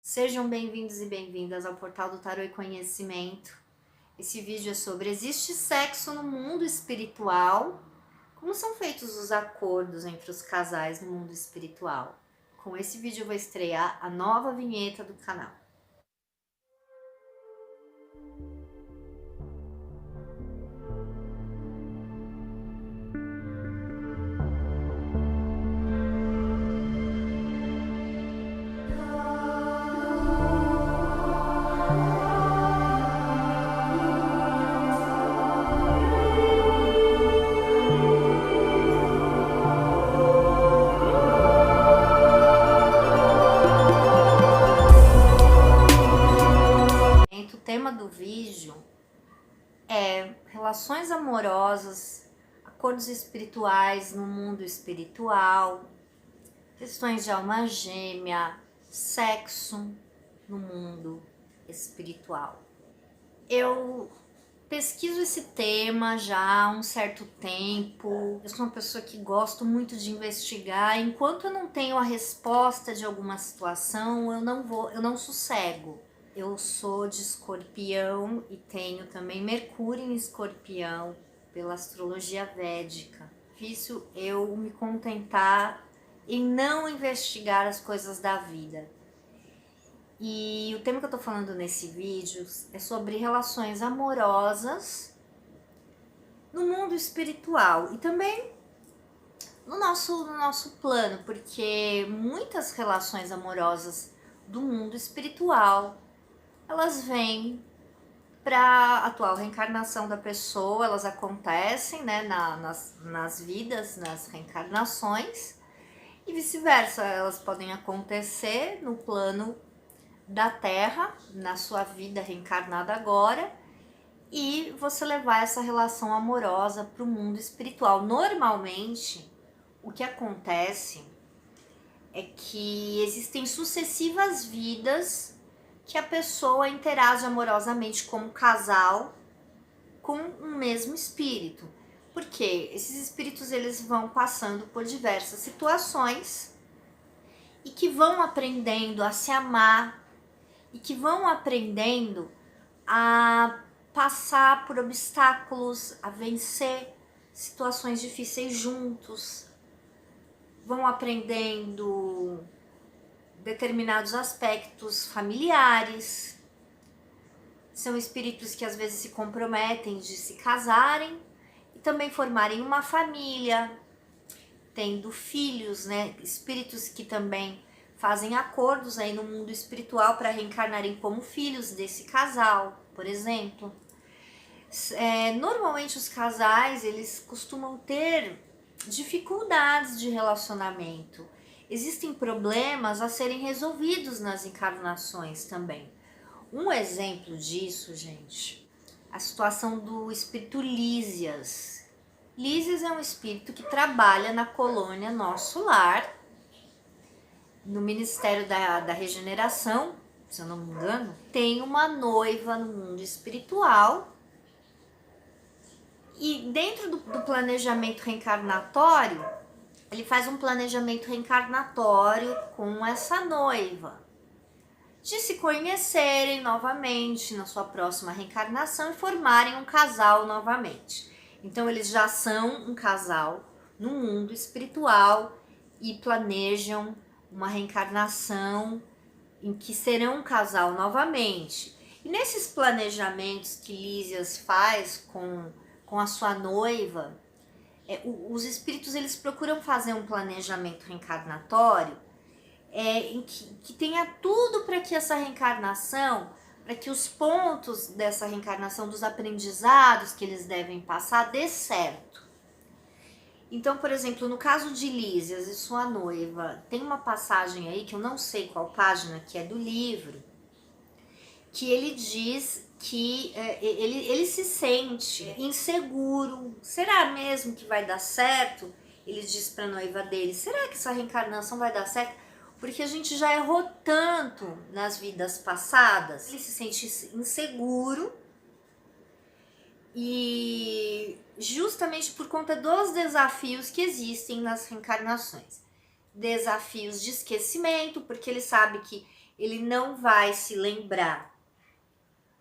Sejam bem-vindos e bem-vindas ao Portal do Tarô e Conhecimento. Esse vídeo é sobre: existe sexo no mundo espiritual? Como são feitos os acordos entre os casais no mundo espiritual? Com esse vídeo eu vou estrear a nova vinheta do canal. O tema do vídeo é relações amorosas, acordos espirituais no mundo espiritual, questões de alma gêmea, sexo no mundo espiritual. Eu pesquiso esse tema já há um certo tempo. Eu sou uma pessoa que gosto muito de investigar. Enquanto eu não tenho a resposta de alguma situação, eu não sossego. Eu sou de Escorpião e tenho também Mercúrio em Escorpião pela astrologia védica. Difícil eu me contentar em não investigar as coisas da vida. E o tema que eu tô falando nesse vídeo é sobre relações amorosas no mundo espiritual e também no nosso plano, porque muitas relações amorosas do mundo espiritual, elas vêm para a atual reencarnação da pessoa, elas acontecem, né, nas vidas, nas reencarnações, e vice-versa, elas podem acontecer no plano da Terra, na sua vida reencarnada agora, e você levar essa relação amorosa para o mundo espiritual. Normalmente, o que acontece é que existem sucessivas vidas que a pessoa interage amorosamente como casal com um mesmo espírito. Porque esses espíritos eles vão passando por diversas situações e que vão aprendendo a se amar, e que vão aprendendo a passar por obstáculos, a vencer situações difíceis juntos, vão aprendendo determinados aspectos familiares. São espíritos que às vezes se comprometem de se casarem e também formarem uma família, tendo filhos, né? Espíritos que também fazem acordos aí no mundo espiritual para reencarnarem como filhos desse casal, por exemplo. Normalmente os casais, eles costumam ter dificuldades de relacionamento. Existem problemas a serem resolvidos nas encarnações também. Um exemplo disso, gente, a situação do espírito Lísias. Lísias é um espírito que trabalha na colônia Nosso Lar, no Ministério da Regeneração, se eu não me engano. Tem uma noiva no mundo espiritual e dentro do planejamento reencarnatório, ele faz um planejamento reencarnatório com essa noiva, de se conhecerem novamente na sua próxima reencarnação e formarem um casal novamente. Então eles já são um casal no mundo espiritual e planejam uma reencarnação em que serão um casal novamente. E nesses planejamentos que Lísias faz com a sua noiva, os espíritos eles procuram fazer um planejamento reencarnatório em que tenha tudo para que essa reencarnação, para que os pontos dessa reencarnação, dos aprendizados que eles devem passar, dê certo. Então, por exemplo, no caso de Lísias e sua noiva, tem uma passagem aí, que eu não sei qual página que é do livro, que ele diz que ele se sente inseguro. Será mesmo que vai dar certo? Ele diz para a noiva dele, será que essa reencarnação vai dar certo? Porque a gente já errou tanto nas vidas passadas. Ele se sente inseguro e justamente por conta dos desafios que existem nas reencarnações. Desafios de esquecimento, porque ele sabe que ele não vai se lembrar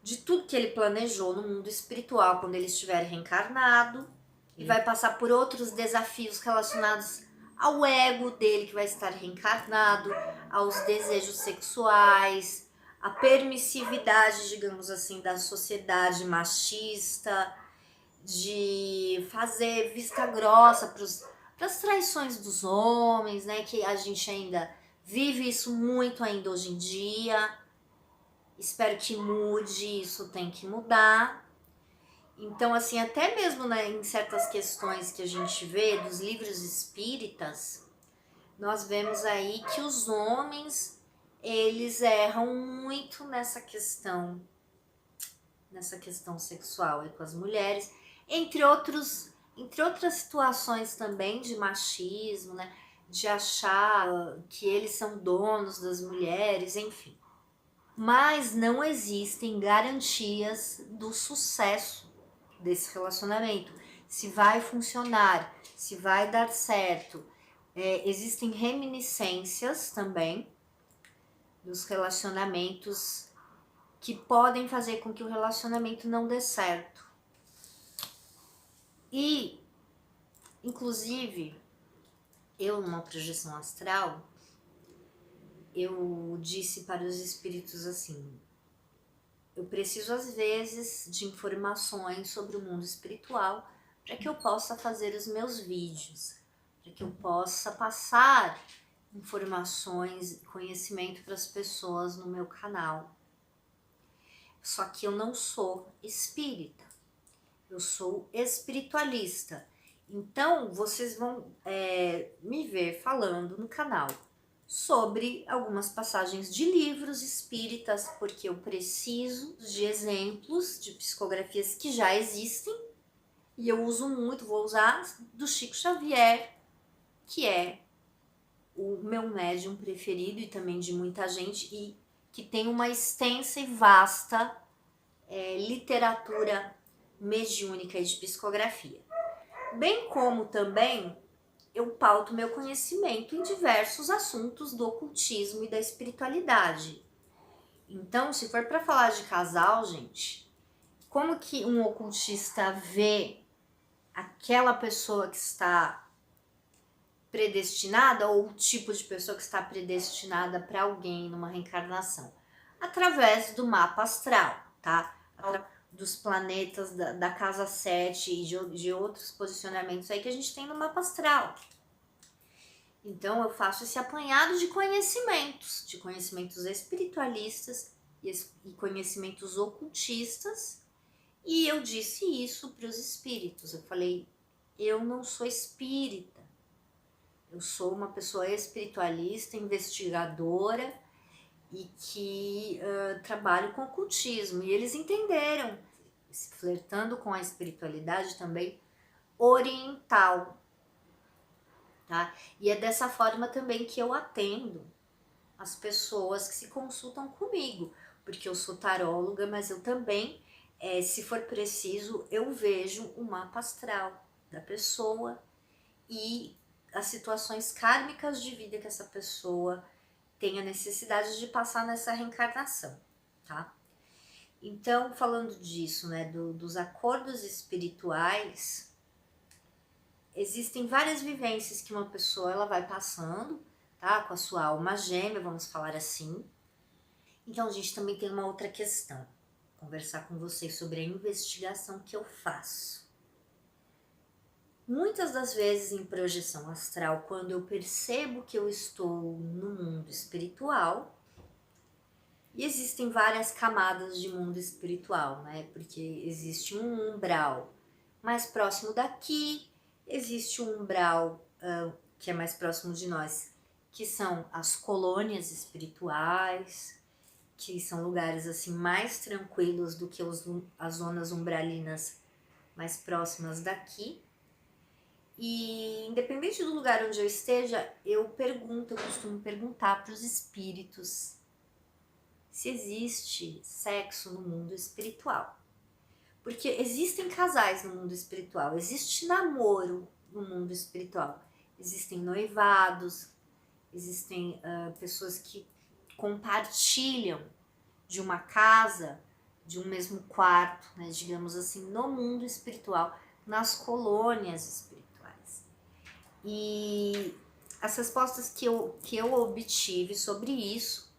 de tudo que ele planejou no mundo espiritual quando ele estiver reencarnado e vai passar por outros desafios relacionados ao ego dele, que vai estar reencarnado, aos desejos sexuais, a permissividade, digamos assim, da sociedade machista, de fazer vista grossa para as traições dos homens, né? Que a gente ainda vive isso muito ainda hoje em dia. Espero que mude, isso tem que mudar. Então, assim, até mesmo, né, em certas questões que a gente vê dos livros espíritas, nós vemos aí que os homens, eles erram muito nessa questão sexual aí com as mulheres, entre outras situações também de machismo, né, de achar que eles são donos das mulheres, enfim. Mas não existem garantias do sucesso desse relacionamento, se vai funcionar, se vai dar certo. Existem reminiscências também dos relacionamentos que podem fazer com que o relacionamento não dê certo. E, inclusive, eu numa projeção astral, eu disse para os espíritos assim: eu preciso às vezes de informações sobre o mundo espiritual para que eu possa fazer os meus vídeos, para que eu possa passar informações e conhecimento para as pessoas no meu canal. Só que eu não sou espírita, eu sou espiritualista. Então vocês vão me ver falando no canal sobre algumas passagens de livros espíritas, porque eu preciso de exemplos de psicografias que já existem, e eu uso muito, vou usar do Chico Xavier, que é o meu médium preferido e também de muita gente, e que tem uma extensa e vasta literatura mediúnica e de psicografia. Bem como também eu pauto meu conhecimento em diversos assuntos do ocultismo e da espiritualidade. Então, se for para falar de casal, gente, como que um ocultista vê aquela pessoa que está predestinada, ou o tipo de pessoa que está predestinada para alguém numa reencarnação? Através do mapa astral, tá? Dos planetas da casa 7 e de outros posicionamentos aí que a gente tem no mapa astral. Então eu faço esse apanhado de conhecimentos espiritualistas e conhecimentos ocultistas, e eu disse isso para os espíritos. Eu falei: eu não sou espírita, eu sou uma pessoa espiritualista, investigadora e que trabalho com ocultismo. E eles entenderam, flertando com a espiritualidade também oriental, tá? E é dessa forma também que eu atendo as pessoas que se consultam comigo, porque eu sou taróloga, mas eu também, se for preciso, eu vejo o mapa astral da pessoa e as situações kármicas de vida que essa pessoa tem a necessidade de passar nessa reencarnação, tá? Então, falando disso, né, dos acordos espirituais, existem várias vivências que uma pessoa ela vai passando, tá, com a sua alma gêmea, vamos falar assim. Então, a gente também tem uma outra questão, conversar com vocês sobre a investigação que eu faço. Muitas das vezes em projeção astral, quando eu percebo que eu estou no mundo espiritual, e existem várias camadas de mundo espiritual, né? Porque existe um umbral mais próximo daqui, existe um umbral que é mais próximo de nós, que são as colônias espirituais, que são lugares assim mais tranquilos do que as zonas umbralinas mais próximas daqui. E independente do lugar onde eu esteja, eu costumo perguntar para os espíritos se existe sexo no mundo espiritual. Porque existem casais no mundo espiritual, existe namoro no mundo espiritual, existem noivados, existem pessoas que compartilham de uma casa, de um mesmo quarto, né, digamos assim, no mundo espiritual, nas colônias espirituais. E as respostas que eu obtive sobre isso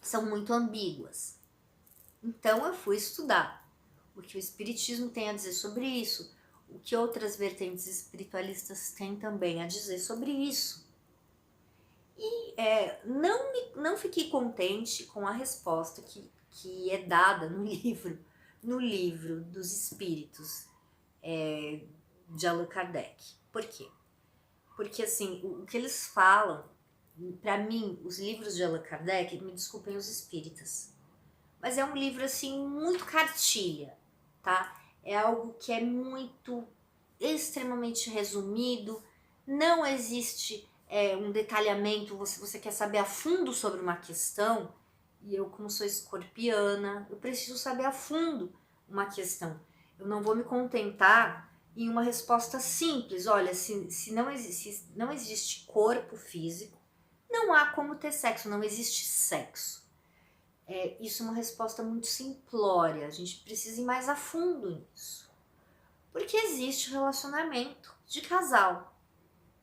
são muito ambíguas. Então eu fui estudar o que o Espiritismo tem a dizer sobre isso, o que outras vertentes espiritualistas têm também a dizer sobre isso. E não fiquei contente com a resposta que é dada no livro dos Espíritos de Allan Kardec. Por quê? Porque assim, o que eles falam, para mim, os livros de Allan Kardec, me desculpem os espíritas, mas é um livro assim muito cartilha, tá? É algo que é muito extremamente resumido, não existe um detalhamento, você quer saber a fundo sobre uma questão, e eu, como sou escorpiana, eu preciso saber a fundo uma questão. Eu não vou me contentar em uma resposta simples. Olha, se não existe corpo físico, não há como ter sexo, não existe sexo. Isso é uma resposta muito simplória, a gente precisa ir mais a fundo nisso. Porque existe relacionamento de casal,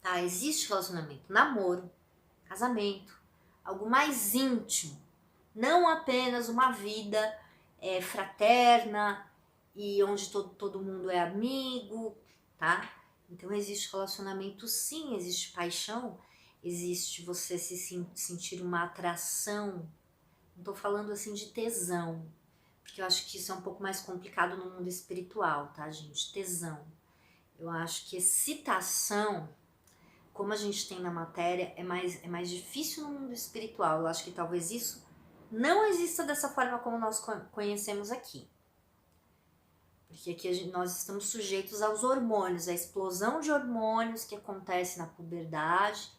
tá? Existe relacionamento, namoro, casamento, algo mais íntimo, não apenas uma vida fraterna e onde todo mundo é amigo, tá? Então existe relacionamento sim, existe paixão, existe você sentir uma atração, não tô falando assim de tesão, porque eu acho que isso é um pouco mais complicado no mundo espiritual, tá, gente? Tesão. Eu acho que excitação, como a gente tem na matéria, é mais difícil no mundo espiritual. Eu acho que talvez isso não exista dessa forma como nós conhecemos aqui. Porque aqui nós estamos sujeitos aos hormônios, à explosão de hormônios que acontece na puberdade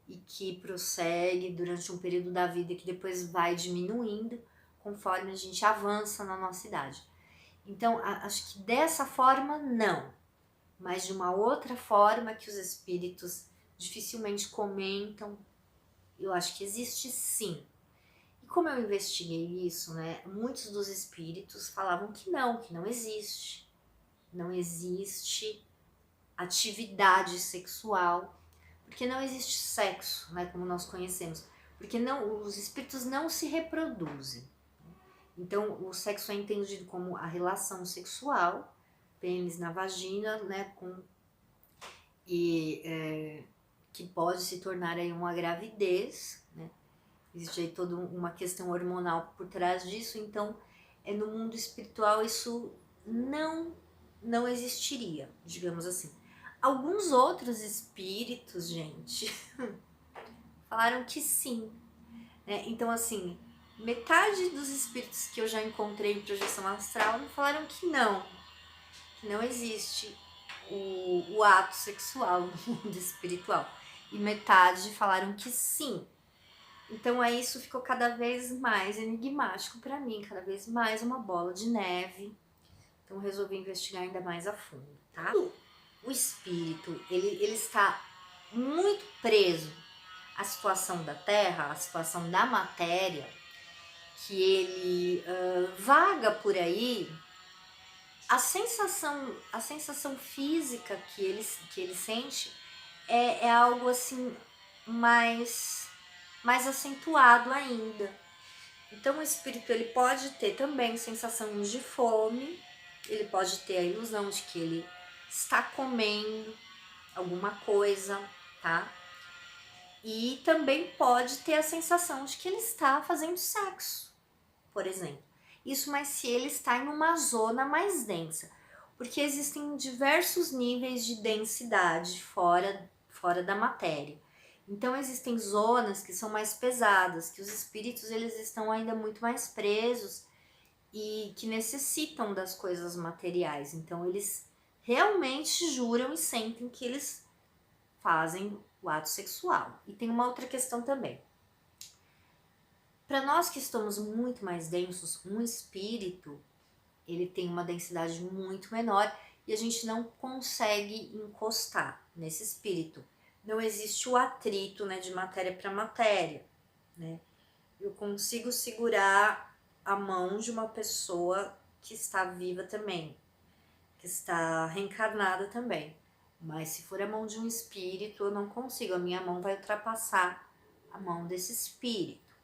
e que prossegue durante um período da vida que depois vai diminuindo conforme a gente avança na nossa idade. Então, acho que dessa forma, não. Mas de uma outra forma que os espíritos dificilmente comentam, eu acho que existe sim. E como eu investiguei isso, né, muitos dos espíritos falavam que não existe. Não existe atividade sexual, porque não existe sexo, né, como nós conhecemos. Porque os espíritos não se reproduzem. Então, o sexo é entendido como a relação sexual, pênis na vagina, né, que pode se tornar aí uma gravidez, né? Existe aí toda uma questão hormonal por trás disso, então no mundo espiritual isso não existiria, digamos assim. Alguns outros espíritos, gente, falaram que sim, né? Então assim, metade dos espíritos que eu já encontrei em projeção astral me falaram que não existe o ato sexual no mundo espiritual. E metade falaram que sim. Então aí isso ficou cada vez mais enigmático para mim, cada vez mais uma bola de neve. Então eu resolvi investigar ainda mais a fundo, tá? O espírito, ele está muito preso à situação da Terra, à situação da matéria, que ele vaga por aí. A sensação física que ele sente é algo assim mais acentuado ainda. Então o espírito ele pode ter também sensações de fome, ele pode ter a ilusão de que ele está comendo alguma coisa, tá? E também pode ter a sensação de que ele está fazendo sexo, por exemplo. Isso, mas se ele está em uma zona mais densa, porque existem diversos níveis de densidade fora da matéria. Então existem zonas que são mais pesadas, que os espíritos eles estão ainda muito mais presos e que necessitam das coisas materiais. Então eles realmente juram e sentem que eles fazem o ato sexual. E tem uma outra questão também. Para nós que estamos muito mais densos, um espírito, ele tem uma densidade muito menor e a gente não consegue encostar nesse espírito. Não existe o atrito, né, de matéria para matéria, né? eu consigo segurar a mão de uma pessoa que está viva também, que está reencarnada também. Mas se for a mão de um espírito, eu não consigo, a minha mão vai ultrapassar a mão desse espírito.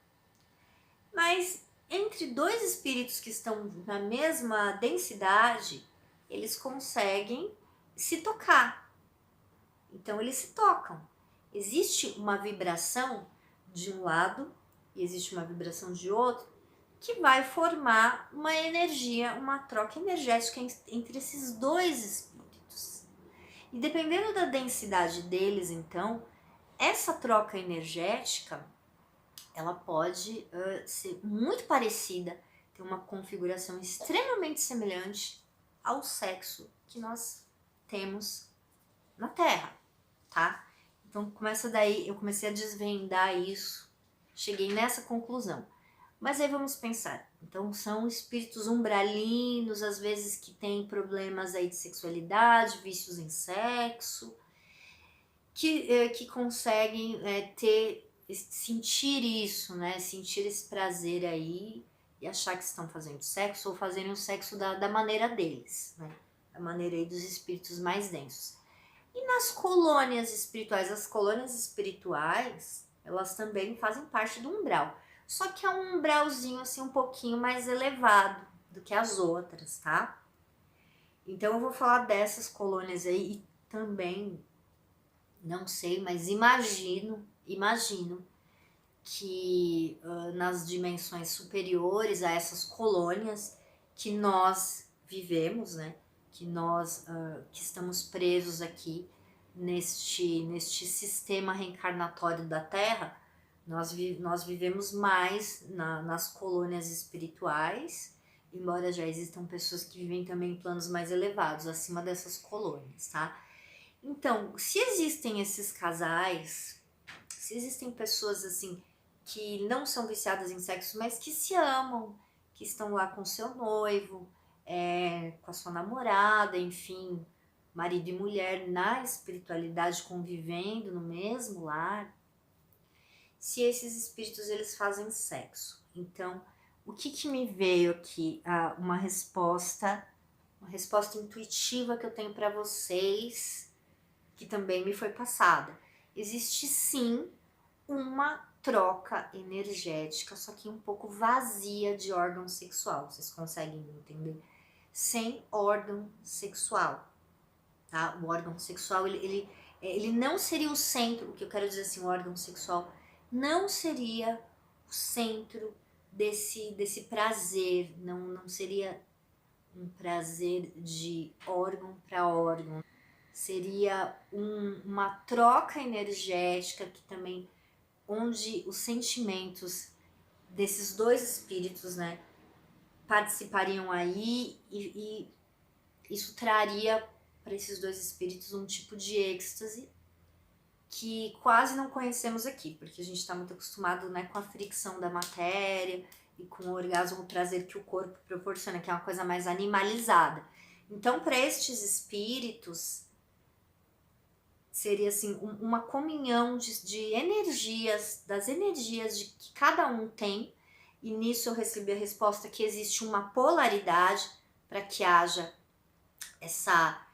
Mas entre dois espíritos que estão na mesma densidade, eles conseguem se tocar. Então eles se tocam. Existe uma vibração de um lado e existe uma vibração de outro que vai formar uma energia, uma troca energética entre esses dois espíritos. E dependendo da densidade deles, então, essa troca energética, ela pode ser muito parecida, ter uma configuração extremamente semelhante ao sexo que nós temos na Terra, tá? Então começa daí, eu comecei a desvendar isso, cheguei nessa conclusão. Mas aí vamos pensar, então são espíritos umbralinos, às vezes que têm problemas aí de sexualidade, vícios em sexo, que conseguem sentir isso, né? Sentir esse prazer aí e achar que estão fazendo sexo ou fazerem o sexo da maneira deles, né? Da maneira aí dos espíritos mais densos. E nas colônias espirituais, as colônias espirituais, elas também fazem parte do umbral. Só que é um umbralzinho assim um pouquinho mais elevado do que as outras, tá? Então eu vou falar dessas colônias aí e também, não sei, mas imagino que nas dimensões superiores a essas colônias que nós vivemos, né? Que nós que estamos presos aqui neste sistema reencarnatório da Terra, nós vivemos mais nas colônias espirituais, embora já existam pessoas que vivem também em planos mais elevados, acima dessas colônias, tá? Então, se existem esses casais, se existem pessoas assim que não são viciadas em sexo, mas que se amam, que estão lá com seu noivo, com a sua namorada, enfim, marido e mulher na espiritualidade convivendo no mesmo lar, se esses espíritos eles fazem sexo. Então, o que me veio aqui? Uma resposta intuitiva que eu tenho para vocês, que também me foi passada. Existe sim uma troca energética, só que um pouco vazia de órgão sexual. Vocês conseguem entender? Sem órgão sexual, tá? O órgão sexual, ele não seria o centro, o que eu quero dizer assim, o órgão sexual não seria o centro desse prazer, não seria um prazer de órgão para órgão. Seria uma troca energética que também, onde os sentimentos desses dois espíritos, né, participariam aí e isso traria para esses dois espíritos um tipo de êxtase que quase não conhecemos aqui, porque a gente está muito acostumado, né, com a fricção da matéria e com o orgasmo, o prazer que o corpo proporciona, que é uma coisa mais animalizada. Então, para estes espíritos, seria assim uma comunhão de energias, das energias de que cada um tem, e nisso eu recebi a resposta que existe uma polaridade para que haja essa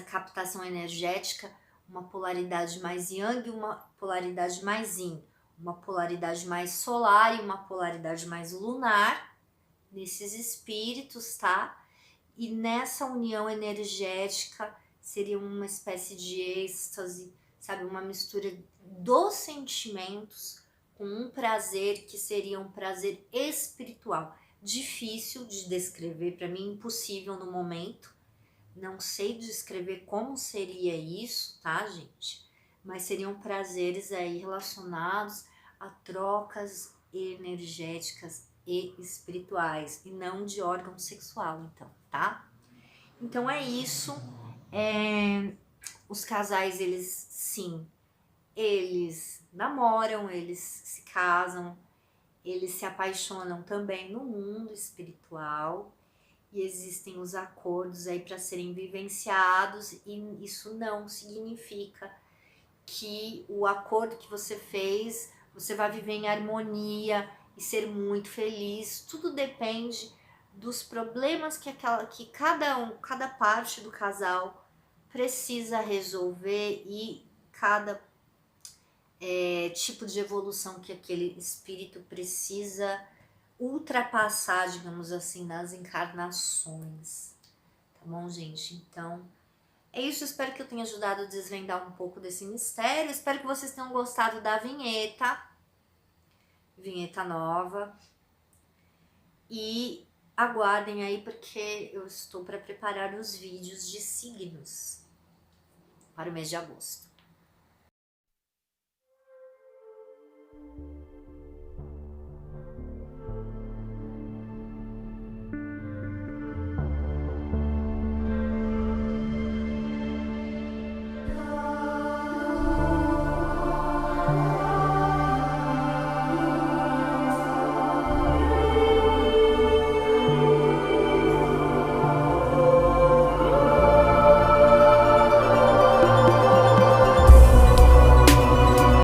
captação energética, uma polaridade mais yang e uma polaridade mais yin, uma polaridade mais solar e uma polaridade mais lunar nesses espíritos, tá? E nessa união energética seria uma espécie de êxtase, sabe? Uma mistura dos sentimentos com um prazer que seria um prazer espiritual. Difícil de descrever, para mim impossível no momento. Não sei descrever como seria isso, tá, gente? Mas seriam prazeres aí relacionados a trocas energéticas e espirituais, e não de órgão sexual, então, tá? Então é isso. Os casais, eles, sim, eles namoram, eles se casam, eles se apaixonam também no mundo espiritual e existem os acordos aí para serem vivenciados, e isso não significa que o acordo que você fez, você vai viver em harmonia e ser muito feliz. Tudo depende dos problemas que cada parte do casal precisa resolver e cada tipo de evolução que aquele espírito precisa ultrapassar, digamos assim, nas encarnações. Tá bom, gente? Então, é isso. Espero que eu tenha ajudado a desvendar um pouco desse mistério. Espero que vocês tenham gostado da vinheta nova. E aguardem aí, porque eu estou para preparar os vídeos de signos para o mês de agosto.